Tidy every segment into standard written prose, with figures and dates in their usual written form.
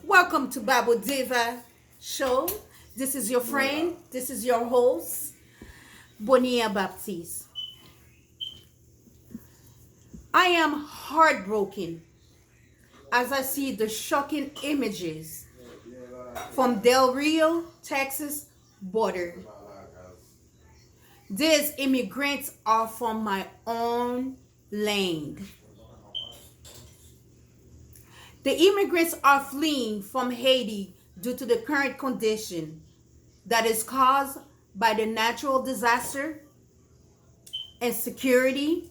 Welcome to Bible Diva Show. This is your friend, this is your host, Bonia Baptiste. I am heartbroken as I see the shocking images from Del Rio, Texas border. These immigrants are from my own land. The immigrants are fleeing from Haiti due to the current condition that is caused by the natural disaster, insecurity,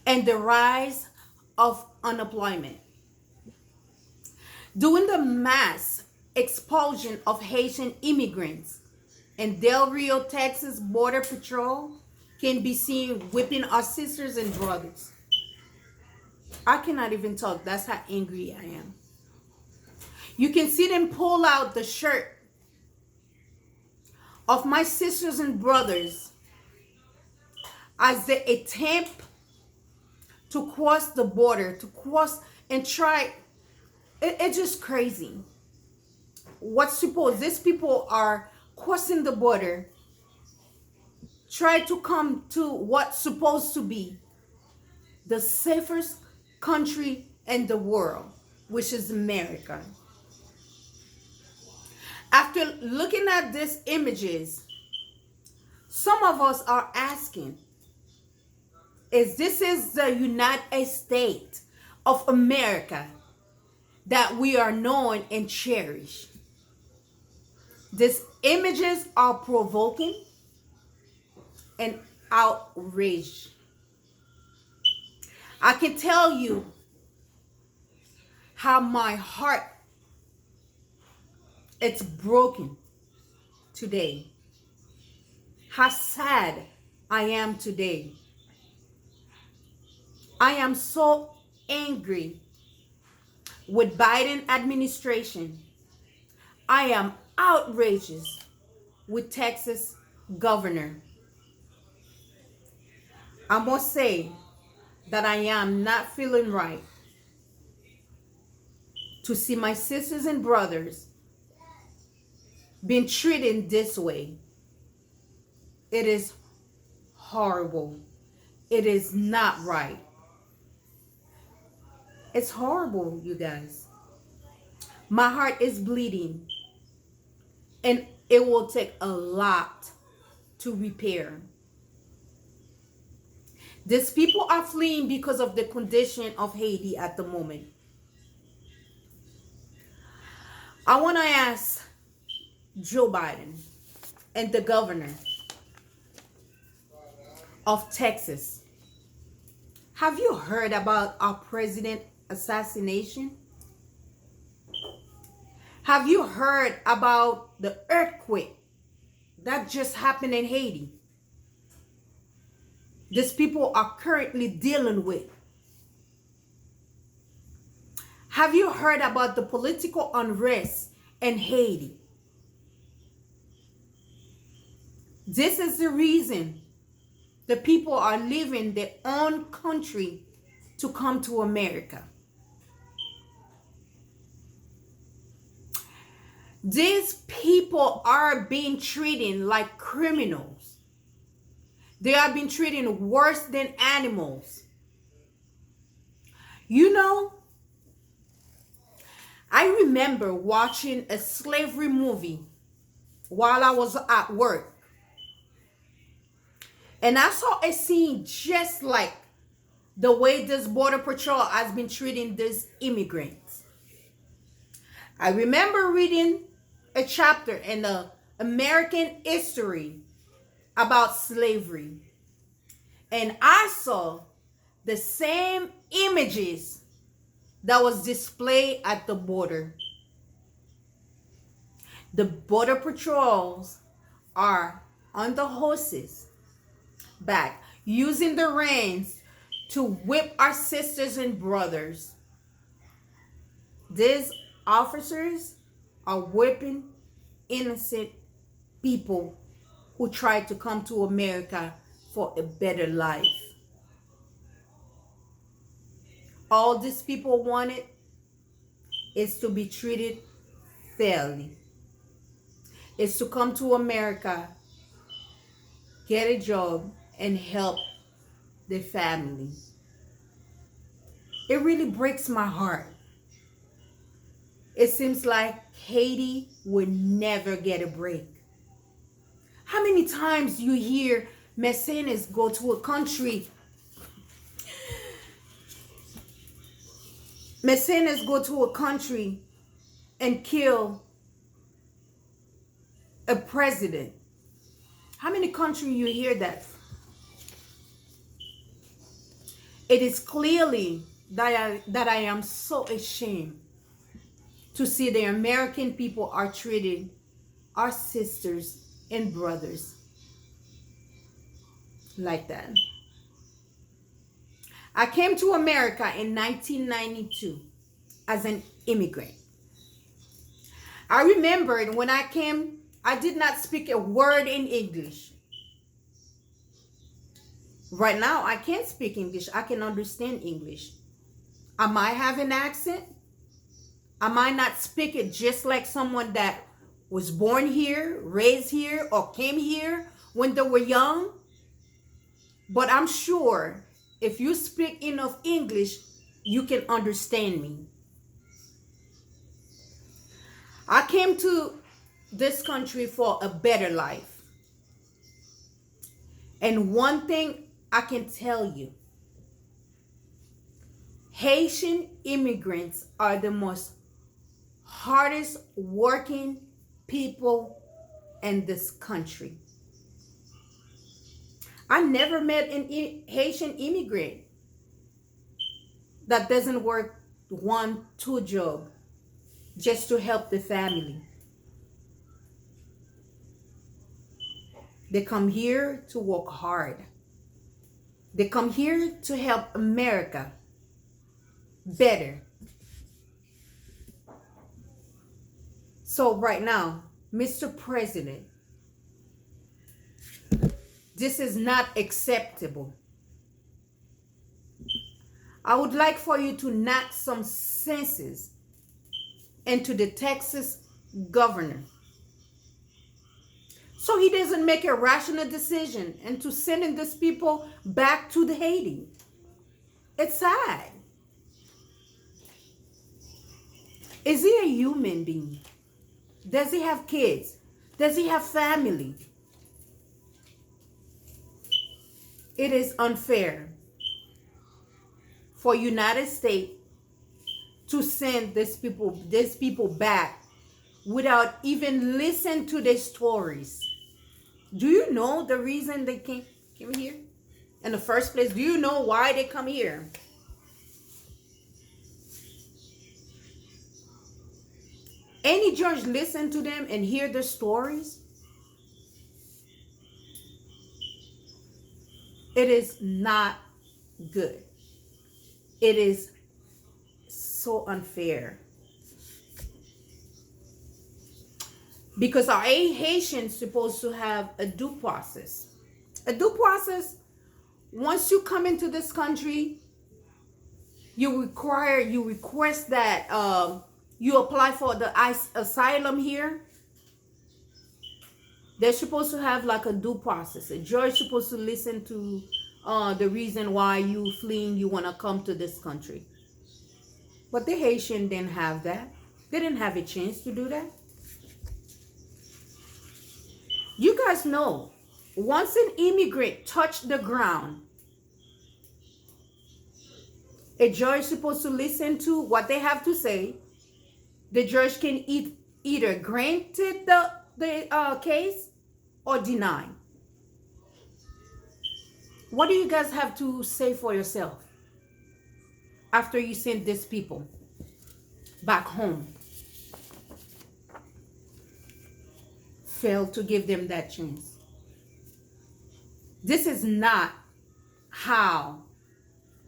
and the rise of unemployment. During the mass expulsion of Haitian immigrants in Del Rio, Texas, Border Patrol can be seen whipping our sisters and brothers. I cannot even talk. That's how angry I am. You can see them pull out the shirt of my sisters and brothers as they attempt to cross the border, to cross and try. It's just crazy. These people are crossing the border, try to come to what's supposed to be the safest country in the world, which is America. After looking at these images, some of us are asking, is the United States of America that we are known and cherished? These images are provoking and outraged. I can tell you how my heart it's broken today. How sad I am today. I am so angry with Biden administration. I am outrageous with Texas governor. I must say that I am not feeling right to see my sisters and brothers being treated this way. It is horrible. It is not right. It's horrible, you guys. My heart is bleeding, and it will take a lot to repair. These people are fleeing because of the condition of Haiti at the moment. I want to ask Joe Biden and the governor of Texas, have you heard about our president assassination? Have you heard about the earthquake that just happened in Haiti? These people are currently dealing with. Have you heard about the political unrest in Haiti? This is the reason the people are leaving their own country to come to America. These people are being treated like criminals. They are being treated worse than animals. You know, I remember watching a slavery movie while I was at work. And I saw a scene just like the way this Border Patrol has been treating these immigrants. I remember reading a chapter in the American history about slavery. And I saw the same images that was displayed at the border. The Border Patrols are on the horses back, using the reins to whip our sisters and brothers. These officers are whipping innocent people who tried to come to America for a better life. All these people wanted is to be treated fairly. It's to come to America, get a job, and help the family. It really breaks my heart. It seems like Haiti will never get a break. How many times you hear mercenaries go to a country, mercenaries go to a country and kill a president? How many countries you hear that? It is clearly that I am so ashamed to see the American people are treating our sisters and brothers like that. I came to America in 1992 as an immigrant. I remembered when I came, I did not speak a word in English. Right now, I can't speak English. I can understand English. Am I have an accent? Am I not speaking just like someone that was born here, raised here, or came here when they were young? But I'm sure if you speak enough English, you can understand me. I came to this country for a better life. And one thing I can tell you, Haitian immigrants are the most hardest working people in this country. I never met an Haitian immigrant that doesn't work 1, 2 jobs just to help the family. They come here to work hard. They come here to help America better. So right now, Mr. President, this is not acceptable. I would like for you to knock some senses into the Texas governor so he doesn't make a rational decision and to sending these people back to the Haiti. It's sad. Is he a human being? Does he have kids? Does he have family? It is unfair for United States to send these people back without even listening to their stories. Do you know the reason they came here in the first place? Do you know why they come here? Any judge listen to them and hear their stories? It is not good. It is so unfair. Because our Haitians supposed to have a due process. A due process, once you come into this country, you request that you apply for the asylum here. They're supposed to have like a due process. A judge supposed to listen to the reason why you fleeing, you want to come to this country. But the Haitian didn't have that. They didn't have a chance to do that. You guys know, once an immigrant touched the ground, a judge is supposed to listen to what they have to say. The judge can either grant the case or deny. What do you guys have to say for yourself after you send these people back home? Failed to give them that chance. This is not how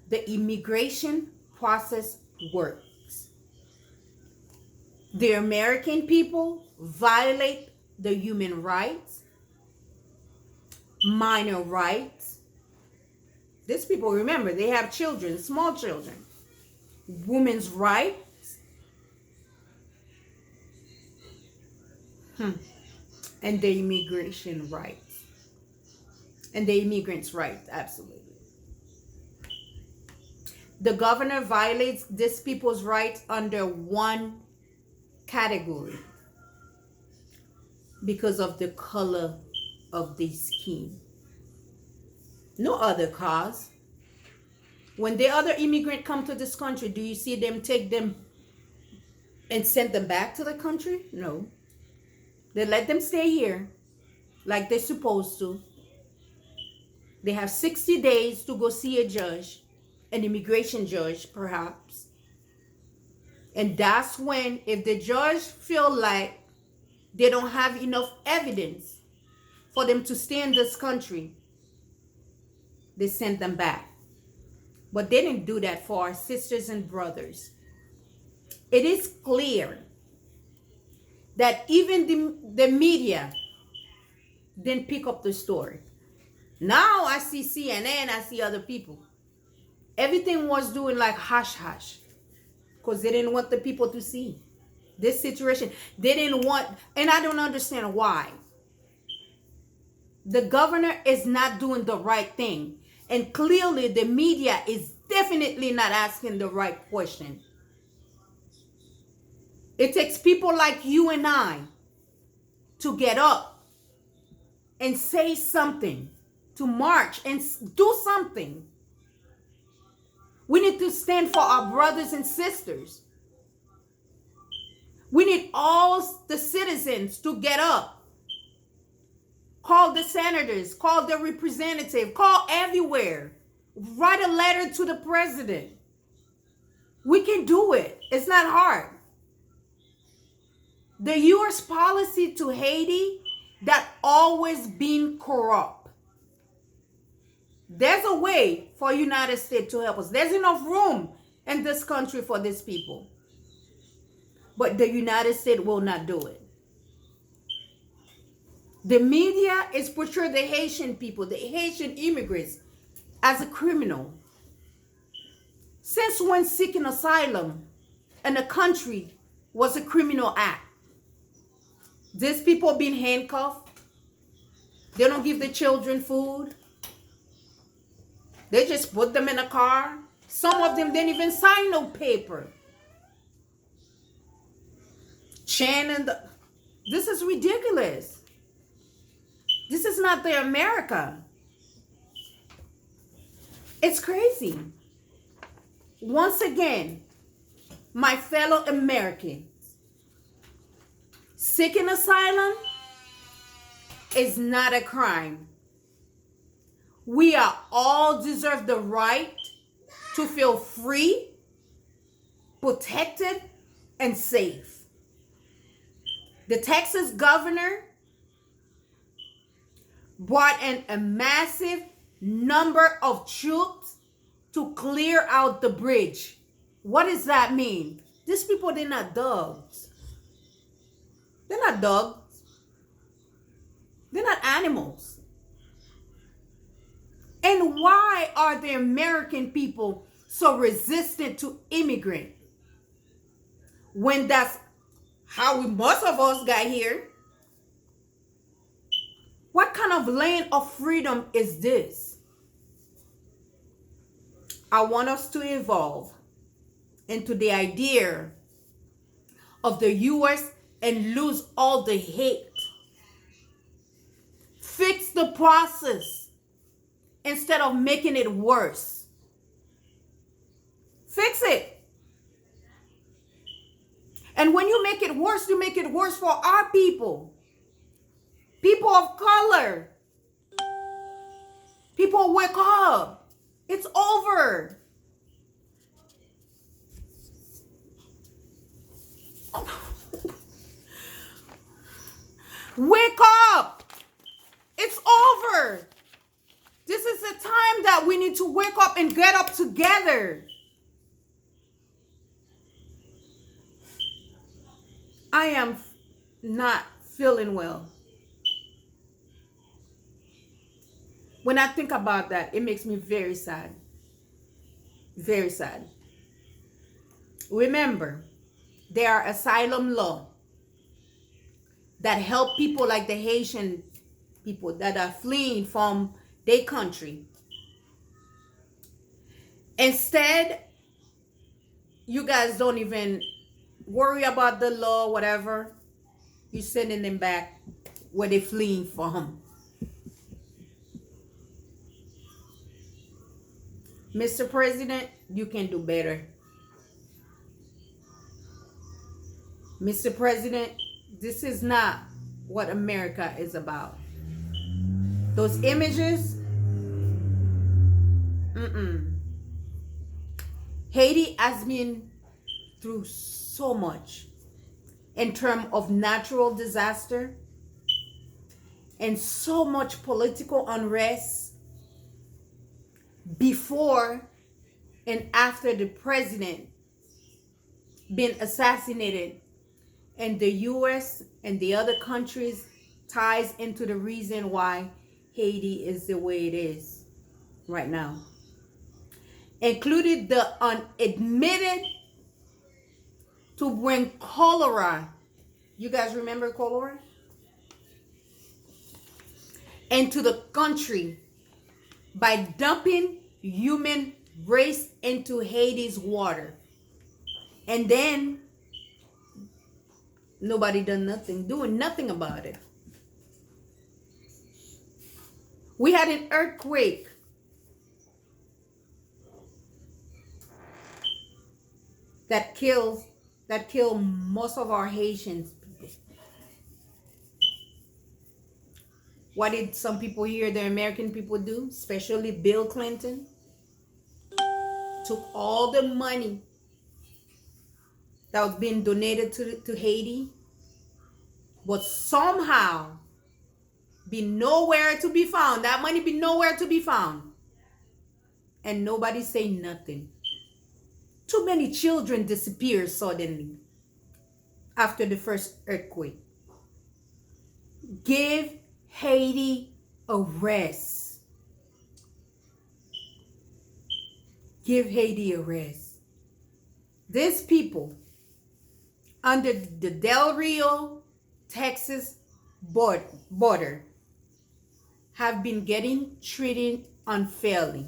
the immigration process works. The American people violate the human rights, minor rights. These people, remember, they have children, small children. Women's rights. And the immigration rights. And the immigrants' rights, absolutely. The governor violates these people's rights under one category because of the color of their skin. No other cause. When the other immigrant come to this country, do you see them take them and send them back to the country? No. They let them stay here like they're supposed to. They have 60 days to go see a judge, an immigration judge perhaps. And that's when, if the judge feel like they don't have enough evidence for them to stay in this country, they send them back. But they didn't do that for our sisters and brothers. It is clear that even the media didn't pick up the story. Now I see CNN, I see other people. Everything was doing like hush hush because they didn't want the people to see this situation. They didn't want, and I don't understand why. The governor is not doing the right thing. And clearly the media is definitely not asking the right question. It takes people like you and I to get up and say something, to march and do something. We need to stand for our brothers and sisters. We need all the citizens to get up. Call the senators, call the representative, call everywhere. Write a letter to the president. We can do it. It's not hard. The U.S. policy to Haiti, that always been corrupt. There's a way for United States to help us. There's enough room in this country for these people. But the United States will not do it. The media is portraying the Haitian people, the Haitian immigrants, as a criminal. Since when seeking asylum in a country was a criminal act? These people being handcuffed. They don't give the children food. They just put them in a car. Some of them didn't even sign no paper. This is ridiculous. This is not the America. It's crazy. Once again, my fellow Americans, seeking asylum is not a crime. We are all deserve the right to feel free, protected, and safe. The Texas governor brought in a massive number of troops to clear out the bridge. What does that mean? These people, they're not dogs. They're not dogs. They're not animals. And why are the American people so resistant to immigrants when that's how most of us got here? What kind of land of freedom is this? I want us to evolve into the idea of the U.S. and lose all the hate. Fix the process instead of making it worse. Fix it. And when you make it worse for our people. People of color. People, wake up. It's over. Wake up. It's over. This is the time that we need to wake up and get up together. I am not feeling well. When I think about that, it makes me very sad. Very sad. Remember, there are asylum law. that help people like the Haitian people that are fleeing from their country. Instead, you guys don't even worry about the law, whatever. You're sending them back where they're fleeing from. Mr. President, you can do better. Mr. President, this is not what America is about. Those images, Haiti has been through so much in terms of natural disaster and so much political unrest before and after the president been assassinated, and the US and the other countries ties into the reason why Haiti is the way it is right now. Included the unadmitted to bring cholera. You guys remember cholera? Into the country by dumping human waste into Haiti's water. And then nobody done nothing, doing nothing about it. We had an earthquake that killed most of our Haitians. What did some people here, the American people, do? Especially Bill Clinton. Took all the money that was being donated to Haiti, but somehow be nowhere to be found. That money be nowhere to be found. And nobody say nothing. Too many children disappeared suddenly after the first earthquake. Give Haiti a rest. Give Haiti a rest. These people under the Del Rio, Texas border have been getting treated unfairly.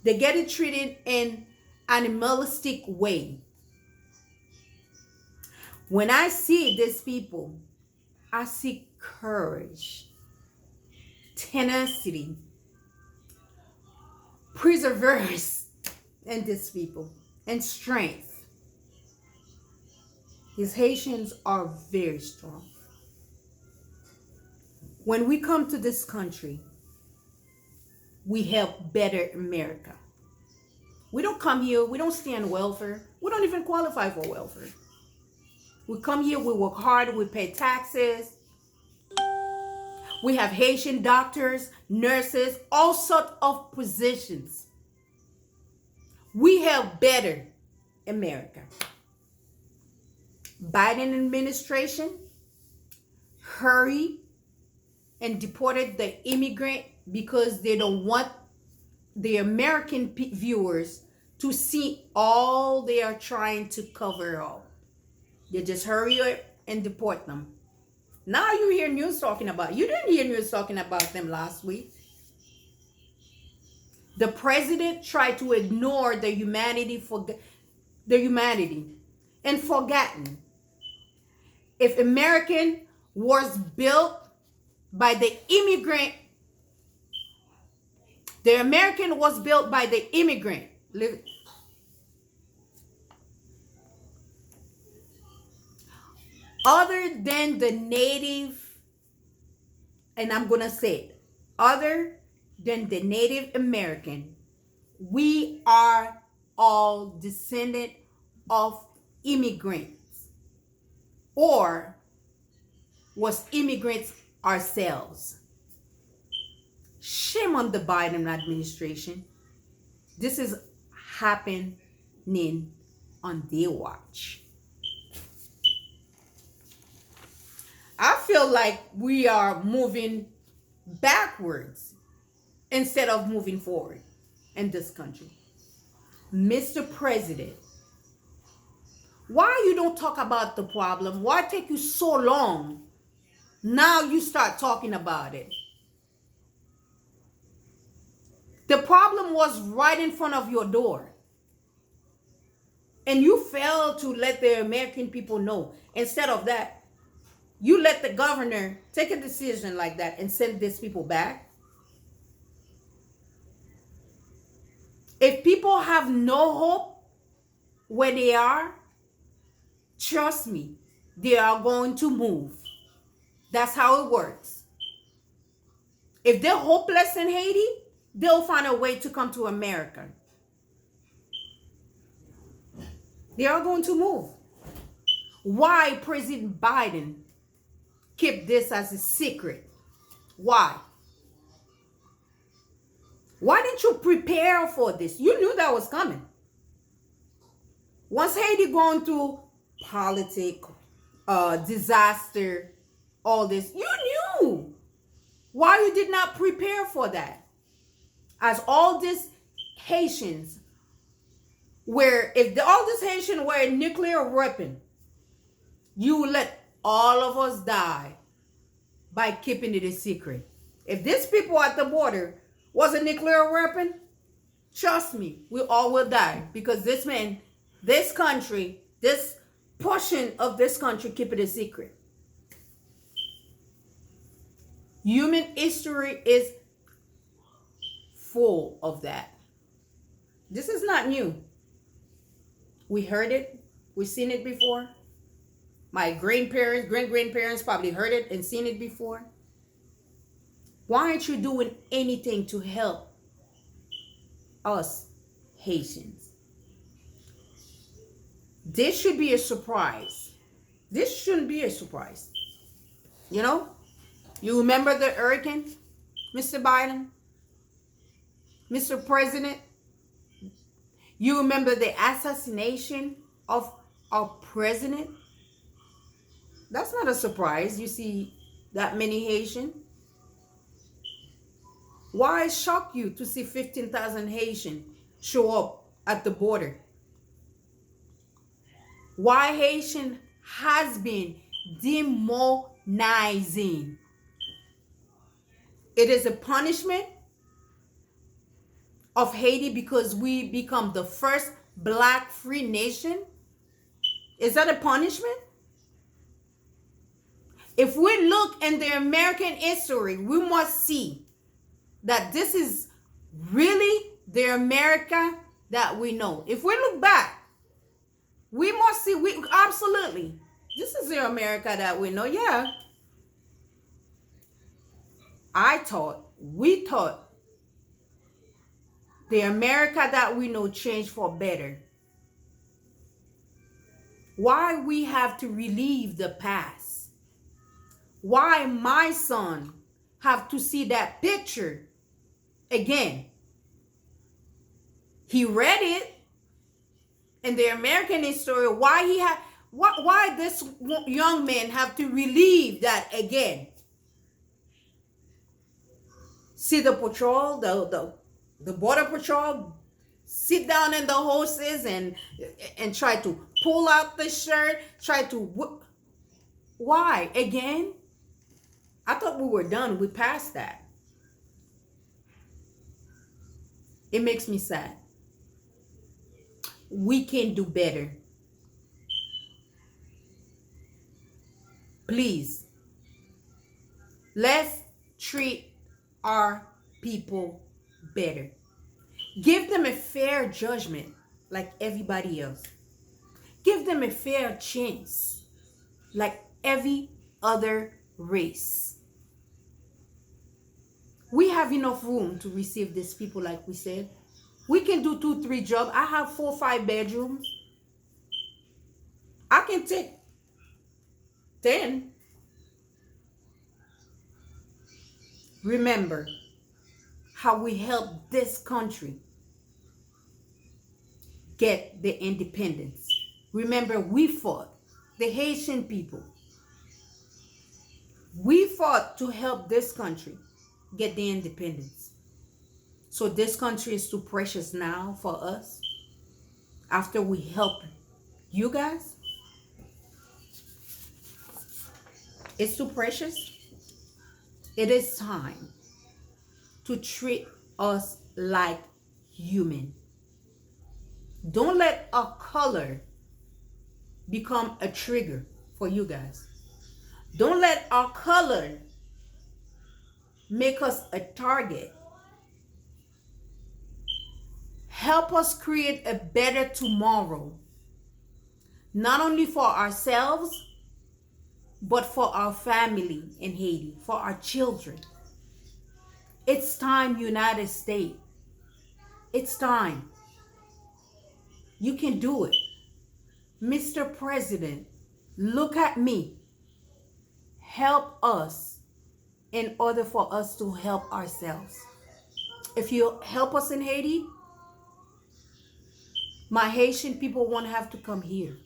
They get it treated in animalistic way. When I see these people, I see courage, tenacity, perseverance in these people, and strength. These Haitians are very strong. When we come to this country, we help better America. We don't come here, we don't stay on welfare. We don't even qualify for welfare. We come here, we work hard, we pay taxes. We have Haitian doctors, nurses, all sorts of positions. We help better America. Biden administration hurry and deported the immigrant because they don't want the American viewers to see all they are trying to cover up. They just hurry up and deport them. Now you hear news talking about, you didn't hear news talking about them last week. The president tried to ignore the humanity and forgotten. If American was built by the immigrant, the American was built by the immigrant. Other than the native, and I'm going to say it, other than the Native American, we are all descendant of immigrants or was immigrants ourselves. Shame on the Biden administration. This is happening on their watch. I feel like we are moving backwards instead of moving forward in this country. Mr. President, Why you don't talk about the problem? Why take you so long? Now you start talking about it. The problem was right in front of your door. And you failed to let the American people know. Instead of that, you let the governor take a decision like that and send these people back. If people have no hope where they are, trust me, they are going to move. That's how it works. If they're hopeless in Haiti, they'll find a way to come to America. They are going to move. Why President Biden kept this as a secret? Why? Why didn't you prepare for this? You knew that was coming. Once Haiti going through politics, disaster, all this, you knew. Why you did not prepare for that? As all these Haitians, where if all these Haitians were a nuclear weapon, you would let all of us die by keeping it a secret. If these people at the border was a nuclear weapon, trust me, we all will die, because this man, this country, this portion of this country keep it a secret. Human history is full of that. This is not new. We heard it. We've seen it before. My grandparents, great-grandparents probably heard it and seen it before. Why aren't you doing anything to help us Haitians? This should be a surprise. This shouldn't be a surprise. You know? You remember the hurricane, Mr. Biden? Mr. President? You remember the assassination of our president? That's not a surprise. You see that many Haitians. Why it shocked you to see 15,000 Haitians show up at the border? Why Haitian has been demonizing? It is a punishment of Haiti because we become the first black free nation. Is that a punishment? If we look in the American history, we must see that this is really the America that we know. If we look back, we must see, absolutely, this is the America that we know. Yeah. We thought the America that we know changed for better. Why we have to relive the past? Why my son have to see that picture again? He read it in the American history. Why this young man have to relive that again? See the patrol, the border patrol sit down in the horses and try to pull out the shirt, try to why again? I thought we were done. We passed that. It makes me sad. We can do better. Please, let's treat our people better. Give them a fair judgment like everybody else. Give them a fair chance like every other race. We have enough room to receive these people, like we said. We can do 2-3 jobs. I have 4-5 bedrooms. I can take 10. Remember how we helped this country get the independence. Remember, we fought, the Haitian people. We fought to help this country get the independence. So this country is too precious now for us. After we help you guys, It's too precious. It is time to treat us like human. Don't let our color become a trigger for you guys. Don't let our color make us a target. Help us create a better tomorrow, not only for ourselves, but for our family in Haiti, for our children. It's time, United States. It's time. You can do it. Mr. President, look at me. Help us in order for us to help ourselves. If you help us in Haiti, my Haitian people won't have to come here.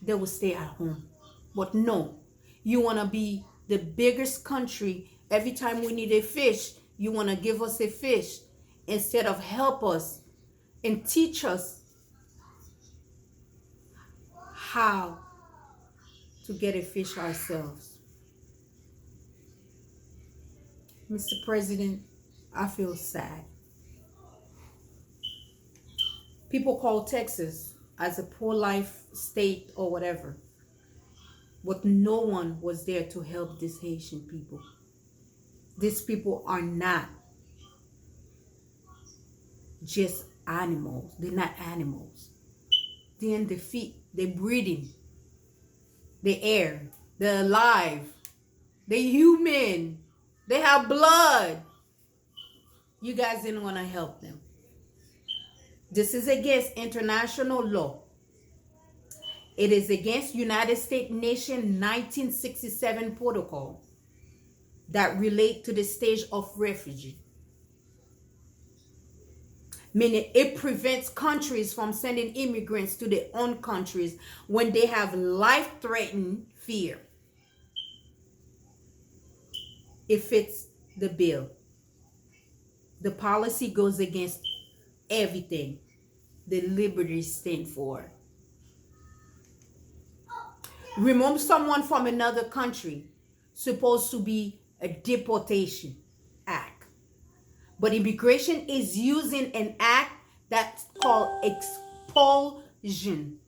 They will stay at home. But no, you want to be the biggest country. Every time we need a fish, you want to give us a fish instead of help us and teach us how to get a fish ourselves. Mr. President, I feel sad. People call Texas as a pro-life state or whatever, but no one was there to help these Haitian people. These people are not just animals. They're not animals. They're in the feet. They're breathing. They're air. They're alive. They're human. They have blood. You guys didn't want to help them. This is against international law. It is against United States Nation 1967 protocol that relate to the stage of refugee. Meaning it prevents countries from sending immigrants to their own countries when they have life-threatening fear. It fits the bill. The policy goes against everything the liberties stand for. Remove someone from another country supposed to be a deportation act. But immigration is using an act that's called expulsion.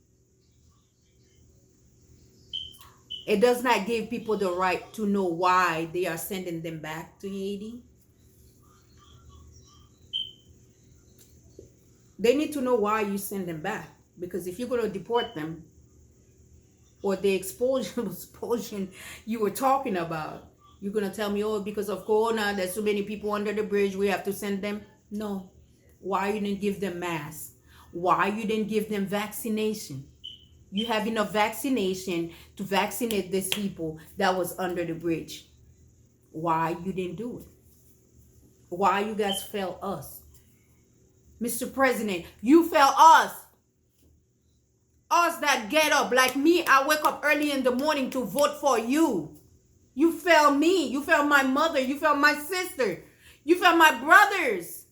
It does not give people the right to know why they are sending them back to Haiti. They need to know why you send them back. Because if you're going to deport them, or the expulsion you were talking about, you're going to tell me, oh, because of Corona, there's so many people under the bridge, we have to send them. No. Why you didn't give them masks? Why you didn't give them vaccination? You have enough vaccination to vaccinate these people that was under the bridge. Why you didn't do it? Why you guys failed us? Mr. President, you failed us. Us that get up like me, I wake up early in the morning to vote for you. You failed me. You failed my mother. You failed my sister. You failed my brothers.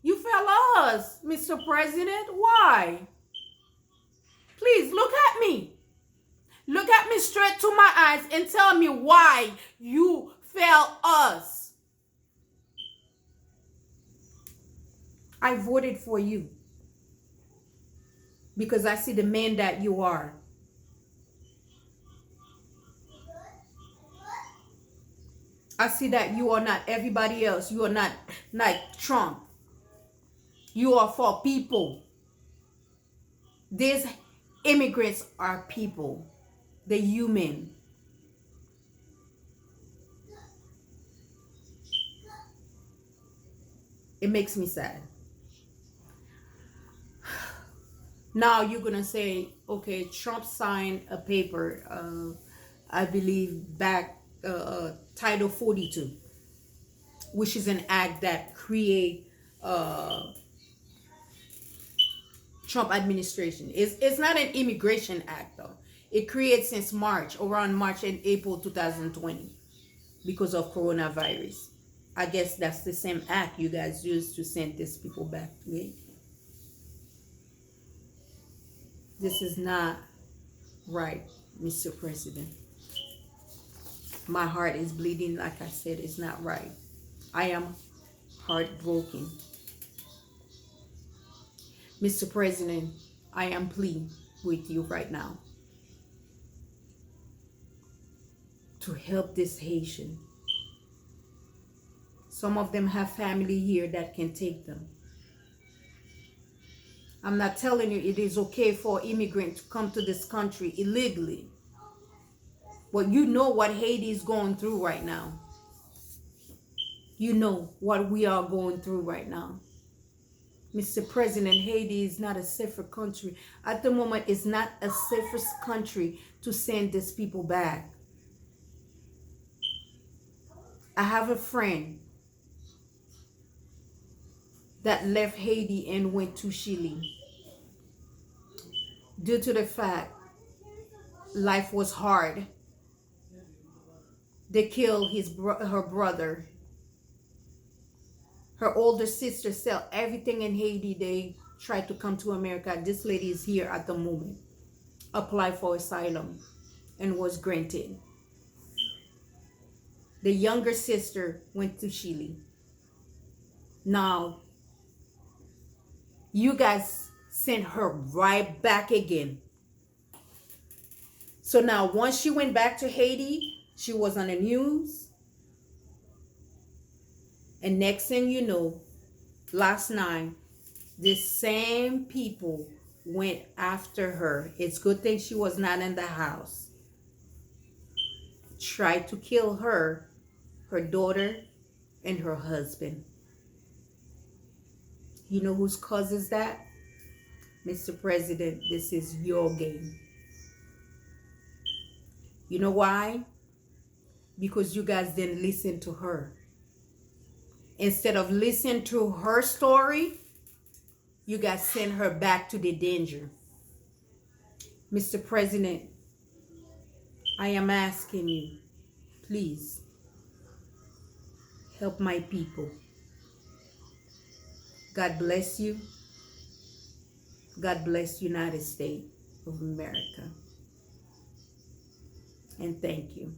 You failed us, Mr. President. Why? Please look at me. Look at me straight to my eyes and tell me why you failed us. I voted for you because I see the man that you are. I see that you are not everybody else. You are not like Trump. You are for people. These immigrants are people. They're human. It makes me sad. Now you're going to say, okay, Trump signed a paper, I believe back, Title 42, which is an act that create Trump administration. It's not an immigration act though. It created since March, around March and April 2020 because of coronavirus. I guess that's the same act you guys used to send these people back to Haiti. This is not right, Mr. President. My heart is bleeding. Like I said, it's not right. I am heartbroken. Mr. President, I am pleading with you right now to help this Haitian. Some of them have family here that can take them. I'm not telling you it is okay for immigrants to come to this country illegally. But you know what Haiti is going through right now. You know what we are going through right now. Mr. President, Haiti is not a safer country. At the moment, it's not a safest country to send these people back. I have a friend that left Haiti and went to Chile due to the fact life was hard. They killed her brother. Her older sister sell everything in Haiti. They tried to come to America. This lady is here at the moment. Applied for asylum and was granted. The younger sister went to Chile. Now, you guys sent her right back again. So now, once she went back to Haiti, she was on the news. And next thing you know, last night, the same people went after her. It's good thing she was not in the house. Tried to kill her, her daughter, and her husband. You know whose cause is that? Mr. President, this is your game. You know why? Because you guys didn't listen to her. Instead of listening to her story, you guys send her back to the danger. Mr. President, I am asking you, please, help my people. God bless you. God bless United States of America. And thank you.